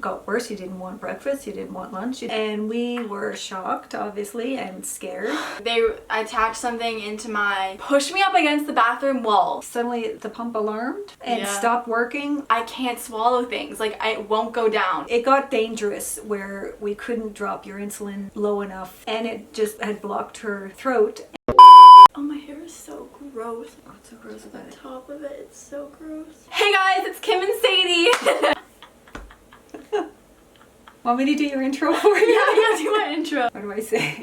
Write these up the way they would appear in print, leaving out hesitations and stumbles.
got worse. You didn't want breakfast, you didn't want lunch, and we were shocked, obviously, and scared. They attached something into pushed me up against the bathroom wall. Suddenly the pump alarmed and stopped working. I can't swallow things, like it won't go down. It got dangerous where we couldn't drop your insulin low enough, and it just had blocked her throat. Oh, my hair is so gross. What's so gross about it? The top of it, it's so gross. Hey guys, it's Kim and Sadie. Want me to do your intro for you? Yeah, do my intro. What do I say?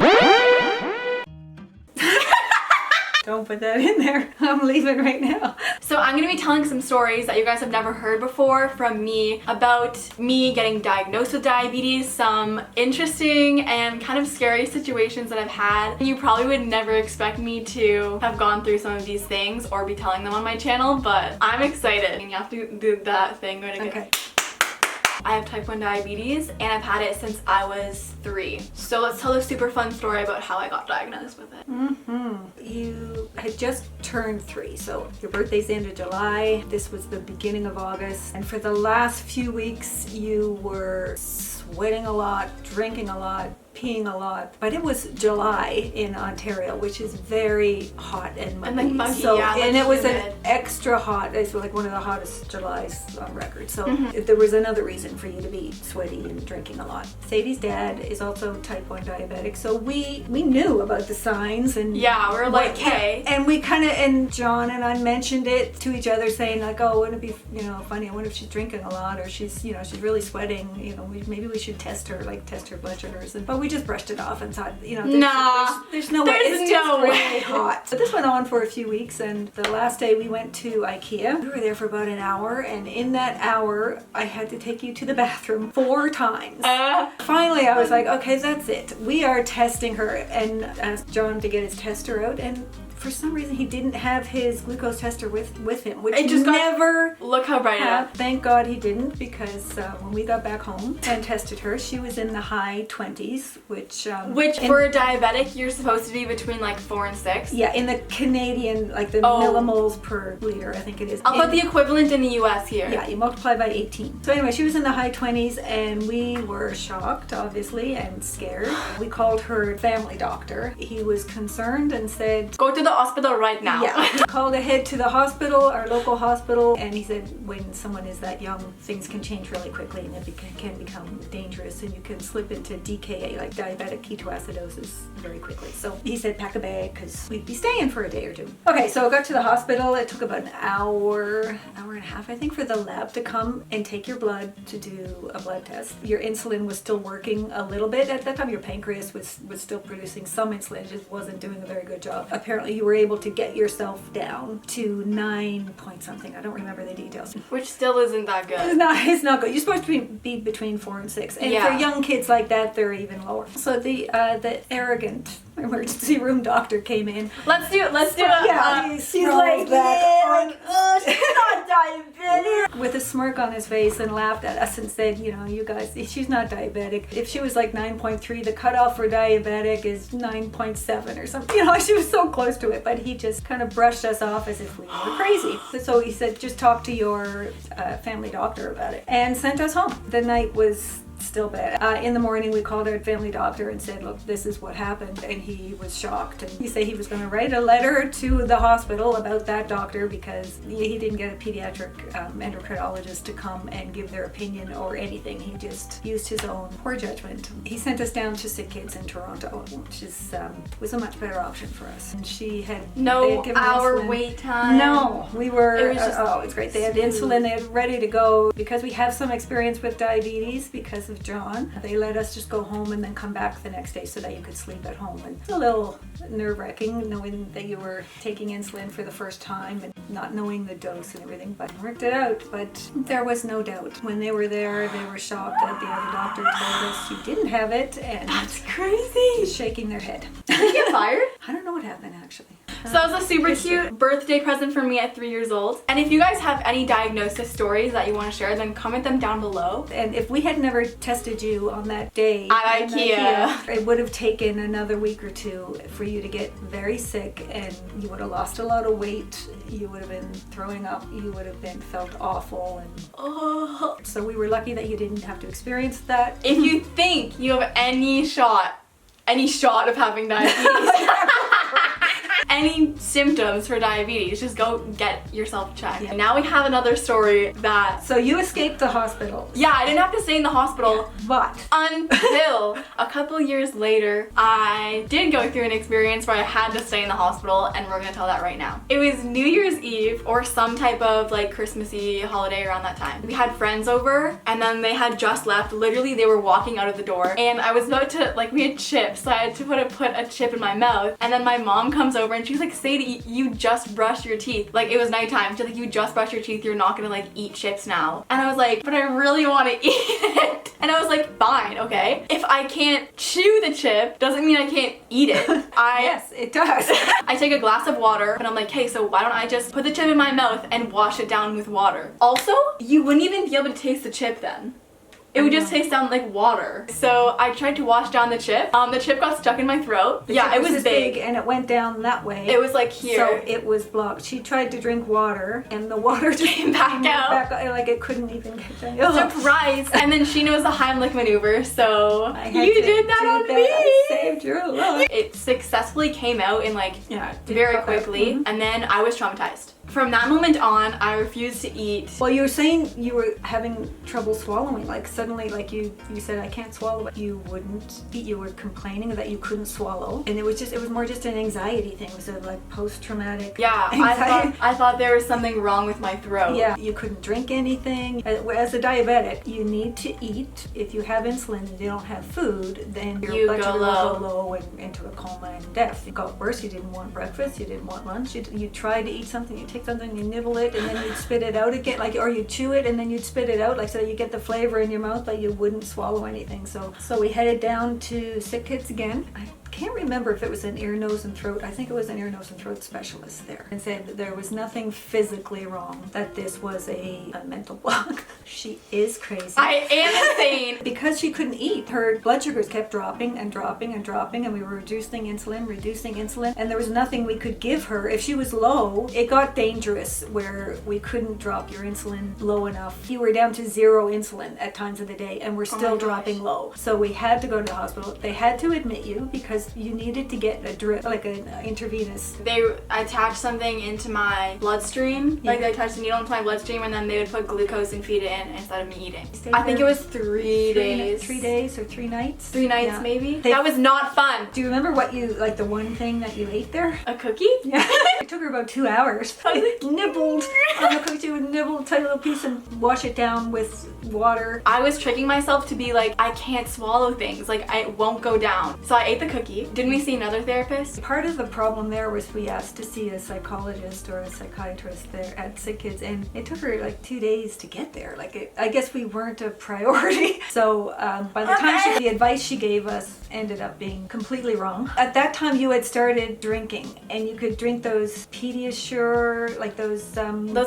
Don't put that in there. I'm leaving right now. So I'm gonna be telling some stories that you guys have never heard before from me about me getting diagnosed with diabetes, some interesting and kind of scary situations that I've had. You probably would never expect me to have gone through some of these things or be telling them on my channel, but I'm excited. You have to do that thing right again. Okay. I have type 1 diabetes and I've had it since I was 3. So let's tell a super fun story about how I got diagnosed with it. You had just turned 3, so your birthday's the end of July. This was the beginning of August, and for the last few weeks you were sweating a lot, drinking a lot, peeing a lot. But it was July in Ontario, which is very hot and muggy. And like muggy, so, yeah. And it was humid. an extra hot, it's like one of the hottest Julys on record. So there was another reason for you to be sweaty and drinking a lot. Sadie's dad is also type 1 diabetic, so we knew about the signs, and yeah, we're like, hey. And we kind of, and John and I mentioned it to each other, saying like, oh, wouldn't it be, funny, I wonder if she's drinking a lot, or she's, she's really sweating, maybe we should test her blood sugars. But we just brushed it off and thought, there's no way. It's just really hot. So this went on for a few weeks, and the last day we went to IKEA. We were there for about an hour, and in that hour I had to take you to the bathroom 4 times. Finally I was like, okay, that's it. We are testing her, and asked John to get his tester out, and for some reason he didn't have his glucose tester with him, which it just never look how bright it is. Thank God he didn't, because when we got back home and tested her, she was in the high 20s, which for a diabetic you're supposed to be between like 4 and 6. Yeah, in the Canadian, like the millimoles per liter, I think it is. I'll put the equivalent in the US here. Yeah, you multiply by 18. So anyway, she was in the high 20s, and we were shocked, obviously, and scared. We called her family doctor. He was concerned and said, go to the hospital right now. Yeah. Called ahead to the hospital, our local hospital, and he said when someone is that young, things can change really quickly, and it can become dangerous, and you can slip into DKA, like diabetic ketoacidosis, very quickly. So he said pack a bag, because we'd be staying for a day or 2. Okay, so I got to the hospital. It took about an hour and a half, I think, for the lab to come and take your blood to do a blood test. Your insulin was still working a little bit at that time. Your pancreas was still producing some insulin, it just wasn't doing a very good job. Apparently you were able to get yourself down to 9 point something. I don't remember the details. Which still isn't that good. It's not good. You're supposed to be between 4 and 6. And for young kids like that, they're even lower. So the arrogant emergency room doctor came in. Let's do it. Yeah, she's like, she's not diabetic. With a smirk on his face, and laughed at us and said, you guys, she's not diabetic. If she was like 9.3, the cutoff for diabetic is 9.7 or something. She was so close to it, but he just kind of brushed us off as if we were crazy. So he said, just talk to your family doctor about it, and sent us home. The night was still bad. In the morning we called our family doctor and said, look, this is what happened, and he was shocked, and he said he was going to write a letter to the hospital about that doctor, because he didn't get a pediatric endocrinologist to come and give their opinion or anything. He just used his own poor judgment. He sent us down to Sick Kids in Toronto, which was a much better option for us. And she had no hour wait time. No, we were it's great. They had insulin, they had ready to go, because we have some experience with diabetes because of John. They let us just go home and then come back the next day so that you could sleep at home. And it's a little nerve-wracking knowing that you were taking insulin for the first time and not knowing the dose and everything, but worked it out. But there was no doubt. When they were there, they were shocked that the other doctor told us you didn't have it, and that's crazy. Shaking their head. Did he get fired? I don't know what happened, actually. So that was a super cute birthday present for me at 3 years old. And if you guys have any diagnosis stories that you want to share, then comment them down below. And if we had never tested you on that day at IKEA, it would have taken another week or two for you to get very sick, and you would have lost a lot of weight. You would have been throwing up. You would have been felt awful, and so we were lucky that you didn't have to experience that. If you think you have any shot of having diabetes, any symptoms for diabetes, just go get yourself checked. Yeah. Now we have another story that... So you escaped the hospital. Yeah, I didn't have to stay in the hospital. But until a couple years later, I did go through an experience where I had to stay in the hospital, and we're gonna tell that right now. It was New Year's Eve or some type of like Christmassy holiday around that time. We had friends over, and then they had just left. Literally, they were walking out of the door, and I was about to, like, we had chips, so I had to put a chip in my mouth, and then my mom comes over and she's like, Sadie, you just brushed your teeth. Like, it was nighttime. She's like, you just brushed your teeth. You're not gonna like eat chips now. And I was like, but I really want to eat it. And I was like, fine, okay. If I can't chew the chip, doesn't mean I can't eat it. Yes, it does. I take a glass of water, and I'm like, hey, so why don't I just put the chip in my mouth and wash it down with water? Also, you wouldn't even be able to taste the chip then. It would just taste down like water. So I tried to wash down the chip. The chip got stuck in my throat. It was big and it went down that way. It was like here. So it was blocked. She tried to drink water and the water just came back out. Like it couldn't even get down. Surprise! And then she knows the Heimlich maneuver, so you did that on me. I saved your life. It successfully came out in like very quickly, and then I was traumatized. From that moment on, I refused to eat. Well, you were saying you were having trouble swallowing. Like suddenly, like you said, I can't swallow. You wouldn't eat. You were complaining that you couldn't swallow, and it was more just an anxiety thing. It was a like post-traumatic. Yeah, I thought there was something wrong with my throat. Yeah, you couldn't drink anything. As a diabetic, you need to eat. If you have insulin and you don't have food, then your blood sugar will go low and into a coma and death. It got worse. You didn't want breakfast. You didn't want lunch. You tried to eat something. You take something, you nibble it, and then you'd spit it out again, like, or you chew it and then you'd spit it out, like, so that you get the flavor in your mouth, but you wouldn't swallow anything. So we headed down to Sick Kids again. I can't remember if it was an ear, nose, and throat. I think it was an ear, nose, and throat specialist there, and said that there was nothing physically wrong, that this was a mental block. She is crazy. I am insane. Because she couldn't eat, her blood sugars kept dropping and dropping and dropping, and we were reducing insulin, and there was nothing we could give her. If she was low, it got dangerous where we couldn't drop your insulin low enough. You were down to 0 insulin at times of the day, and we're still dropping low. So we had to go to the hospital. They had to admit you because you needed to get a drip, like an intravenous. They attached something into my bloodstream. Like, they attached a needle into my bloodstream, and then they would put glucose and feed it in instead of me eating. I think it was 3 days. 3 days or 3 nights? 3 nights, maybe. That was not fun. Do you remember what you, like, the one thing that you ate there? A cookie? Yeah. It took her about 2 hours. I nibbled on the cookie. She would nibble a tiny little piece and wash it down with water. I was tricking myself to be like, I can't swallow things. Like, I won't go down. So I ate the cookie. Didn't we see another therapist? Part of the problem there was we asked to see a psychologist or a psychiatrist there at Sick Kids, and it took her like 2 days to get there. Like, I guess we weren't a priority. So by the time the advice she gave us ended up being completely wrong. At that time, you had started drinking, and you could drink those Pediasure, like those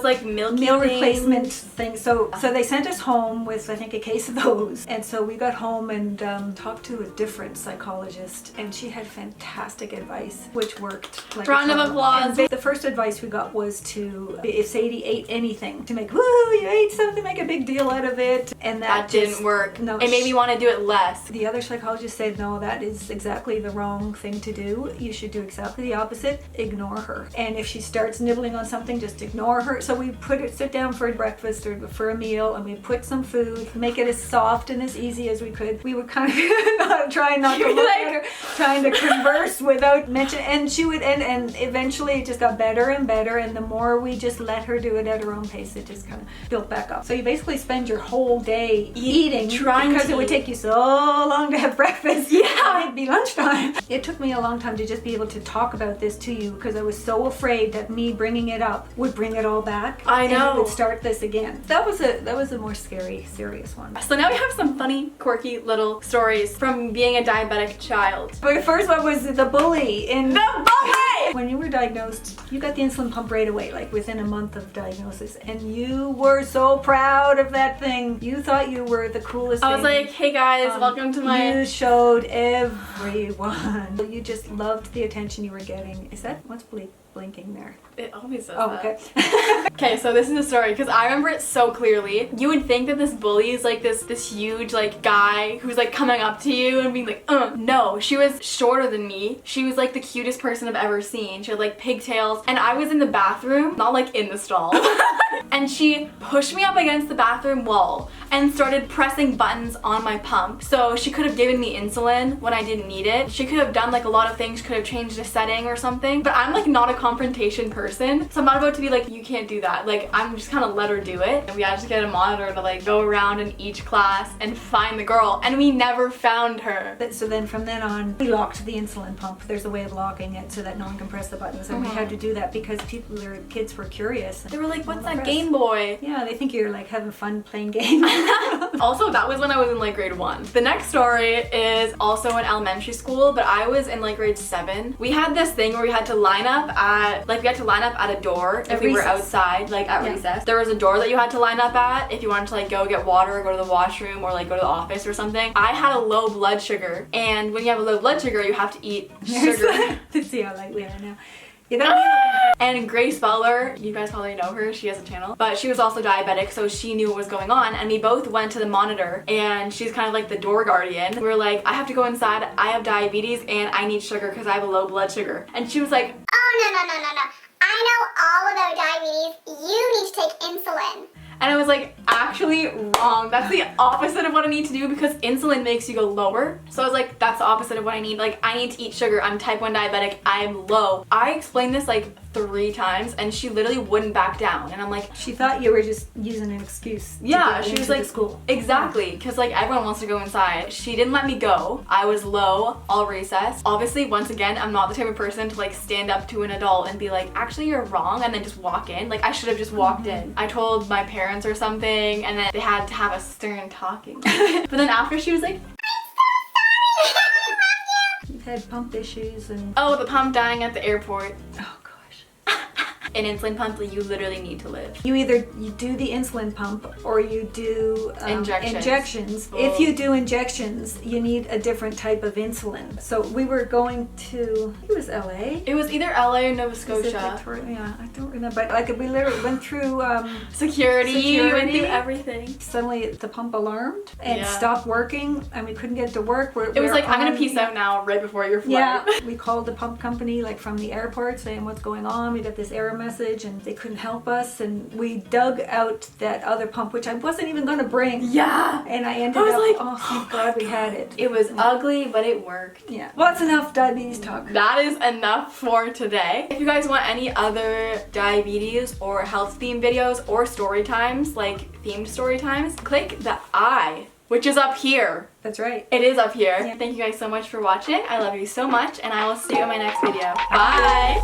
like meal replacement things. So they sent us home with, I think, a case of those. And so we got home and talked to a different psychologist, and she had fantastic advice, which worked. Like, round of applause. The first advice we got was to, if Sadie ate anything, to make, woo, you ate something, make a big deal out of it. And that didn't work. No, it made me want to do it less. The other psychologist said, no, that is exactly the wrong thing to do. You should do exactly the opposite. Ignore her. And if she starts nibbling on something, just ignore her. So we sit down for breakfast or for a meal, and we put some food, make it as soft and as easy as we could. We would kind of trying not to look at her, trying to converse without mention, and she would, and eventually it just got better and better, and the more we just let her do it at her own pace, it just kind of built back up. So you basically spend your whole day eating, because it would take you so long to have breakfast. Yeah, it'd be lunchtime. It took me a long time to just be able to talk about this to you, because I was so afraid that me bringing it up would bring it all back. I know. And it would start this again. That was a more scary, serious one. So now we have some funny, quirky little stories from being a diabetic child. But the first one was the bully in the bully. When you were diagnosed, you got the insulin pump right away, like within a month of diagnosis, and you were so proud of that thing. You thought you were the coolest I was thing. like, hey guys, welcome to my... You showed everyone. You just loved the attention you were getting. Is that, what's blinking there? It always says Oh, that. okay. Okay, so this is the story because I remember it so clearly. You would think that this bully is like this huge like guy who's like coming up to you and being like, no, she was shorter than me. She was like the cutest person I've ever seen. She had like pigtails, and I was in the bathroom, not like in the stall. And she pushed me up against the bathroom wall and started pressing buttons on my pump. So she could have given me insulin when I didn't need it. She could have done like a lot of things, could have changed a setting or something. But I'm like not a confrontation person. So I'm not about to be like, you can't do that. Like I'm just kind of let her do it. And we had to get a monitor to like go around in each class and find the girl. And we never found her. So then from then on, we locked the insulin pump. There's a way of locking it so that no one can press the buttons. And we had to do that because kids were curious. They were like, what's that Game Boy? Yeah, they think you're like having fun playing games. Also, that was when I was in like grade 1. The next story is also in elementary school, but I was in like grade 7. We had this thing where we had to line up at a door if we were outside, like at recess. There was a door that you had to line up at if you wanted to like go get water or go to the washroom or like go to the office or something. I had a low blood sugar, and when you have a low blood sugar, you have to eat sugar. To see how light we are now. You know, and Grace Butler, you guys probably know her, she has a channel, but she was also diabetic, so she knew what was going on, and we both went to the monitor, and she's kind of like the door guardian. We were like, I have to go inside, I have diabetes, and I need sugar because I have a low blood sugar. And she was like, oh, no. I know all about diabetes. You need to take insulin. and I was like, actually wrong. That's the opposite of what I need to do because insulin makes you go lower. So I was like, that's the opposite of what I need. Like, I need to eat sugar. I'm type 1 diabetic. I'm low. I explained this like 3 times and she literally wouldn't back down. And I'm like, she thought you were just using an excuse to yeah, get she was into like, the school. Exactly, because like everyone wants to go inside. She didn't let me go. I was low all recess. Obviously, once again, I'm not the type of person to like stand up to an adult and be like, actually you're wrong, and then just walk in. Like, I should have just walked in. I told my parents or something, and then they had to have a stern talking. But then after, she was like, You've had pump issues and... oh, the pump dying at the airport. Oh, gosh. An insulin pump, you literally need to live. You either you do the insulin pump or you do injections. Oh. If you do injections, you need a different type of insulin. So we were going to, it was LA? It was either LA or Nova Was it Scotia. Victoria? Yeah, I don't remember. Like, we literally went through Security, went through everything. Suddenly the pump alarmed and Yeah. stopped working and we couldn't get to work. It was like, I'm gonna peace out now right before your flight. Yeah, we called the pump company like from the airport saying what's going on. We got this error message and they couldn't help us, and we dug out that other pump which I wasn't even gonna bring. Yeah. And I ended I was up, like, oh thank God we had it. It was ugly, but it worked. Yeah. Well, that's enough diabetes talk. That is enough for today. If you guys want any other diabetes or health themed videos or story times, like themed story times, click the I, which is up here. That's right. It is up here. Yeah. Thank you guys so much for watching. I love you so much, and I will see you in my next video. Bye!